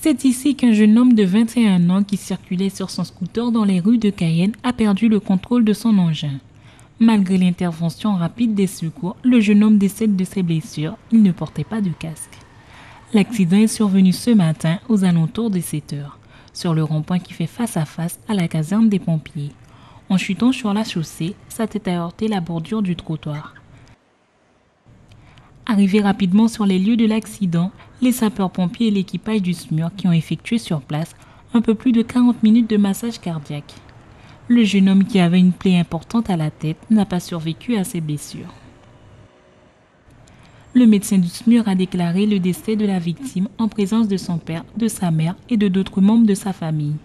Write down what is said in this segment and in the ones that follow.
C'est ici qu'un jeune homme de 21 ans qui circulait sur son scooter dans les rues de Cayenne a perdu le contrôle de son engin. Malgré l'intervention rapide des secours, le jeune homme décède de ses blessures. Il ne portait pas de casque. L'accident est survenu ce matin aux alentours de 7 heures, sur le rond-point qui fait face à face à la caserne des pompiers. En chutant sur la chaussée, sa tête a heurté la bordure du trottoir. Arrivés rapidement sur les lieux de l'accident, les sapeurs-pompiers et l'équipage du SMUR qui ont effectué sur place un peu plus de 40 minutes de massage cardiaque. Le jeune homme qui avait une plaie importante à la tête n'a pas survécu à ses blessures. Le médecin du SMUR a déclaré le décès de la victime en présence de son père, de sa mère et de d'autres membres de sa famille.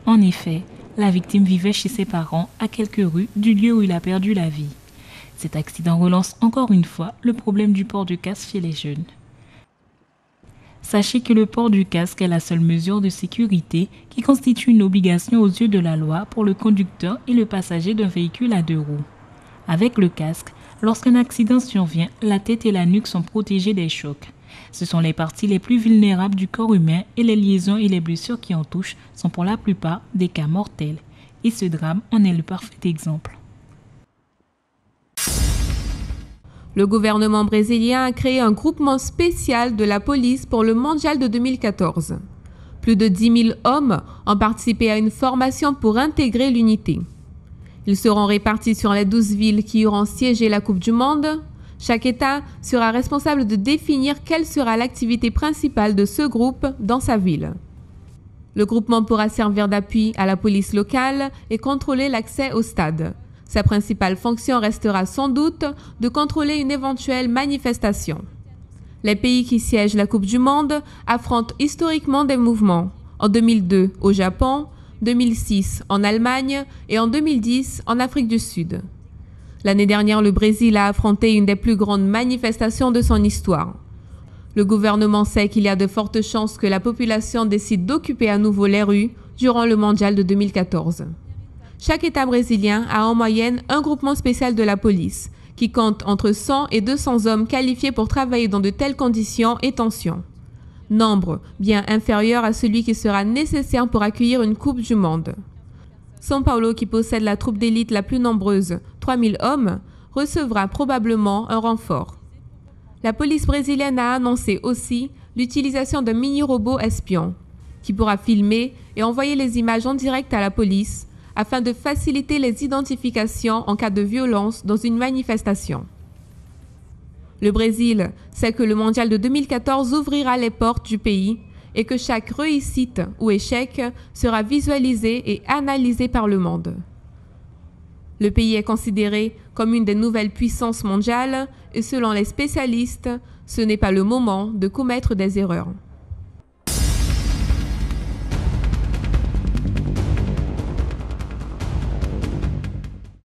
En effet, la victime vivait chez ses parents à quelques rues du lieu où il a perdu la vie. Cet accident relance encore une fois le problème du port du casque chez les jeunes. Sachez que le port du casque est la seule mesure de sécurité qui constitue une obligation aux yeux de la loi pour le conducteur et le passager d'un véhicule à 2 roues. Avec le casque, lorsqu'un accident survient, la tête et la nuque sont protégées des chocs. Ce sont les parties les plus vulnérables du corps humain et les liaisons et les blessures qui en touchent sont pour la plupart des cas mortels. Et ce drame en est le parfait exemple. Le gouvernement brésilien a créé un groupement spécial de la police pour le mondial de 2014. Plus de 10 000 hommes ont participé à une formation pour intégrer l'unité. Ils seront répartis sur les 12 villes qui auront siégé la Coupe du Monde. Chaque État sera responsable de définir quelle sera l'activité principale de ce groupe dans sa ville. Le groupement pourra servir d'appui à la police locale et contrôler l'accès au stade. Sa principale fonction restera sans doute de contrôler une éventuelle manifestation. Les pays qui siègent la Coupe du Monde affrontent historiquement des mouvements. En 2002 au Japon, 2006 en Allemagne et en 2010 en Afrique du Sud. L'année dernière, le Brésil a affronté une des plus grandes manifestations de son histoire. Le gouvernement sait qu'il y a de fortes chances que la population décide d'occuper à nouveau les rues durant le mondial de 2014. Chaque État brésilien a en moyenne un groupement spécial de la police, qui compte entre 100 et 200 hommes qualifiés pour travailler dans de telles conditions et tensions. Nombre bien inférieur à celui qui sera nécessaire pour accueillir une Coupe du Monde. São Paulo, qui possède la troupe d'élite la plus nombreuse, 3000 hommes, recevra probablement un renfort. La police brésilienne a annoncé aussi l'utilisation d'un mini-robot espion, qui pourra filmer et envoyer les images en direct à la police, afin de faciliter les identifications en cas de violence dans une manifestation. Le Brésil sait que le mondial de 2014 ouvrira les portes du pays et que chaque réussite ou échec sera visualisé et analysé par le monde. Le pays est considéré comme une des nouvelles puissances mondiales et selon les spécialistes, ce n'est pas le moment de commettre des erreurs.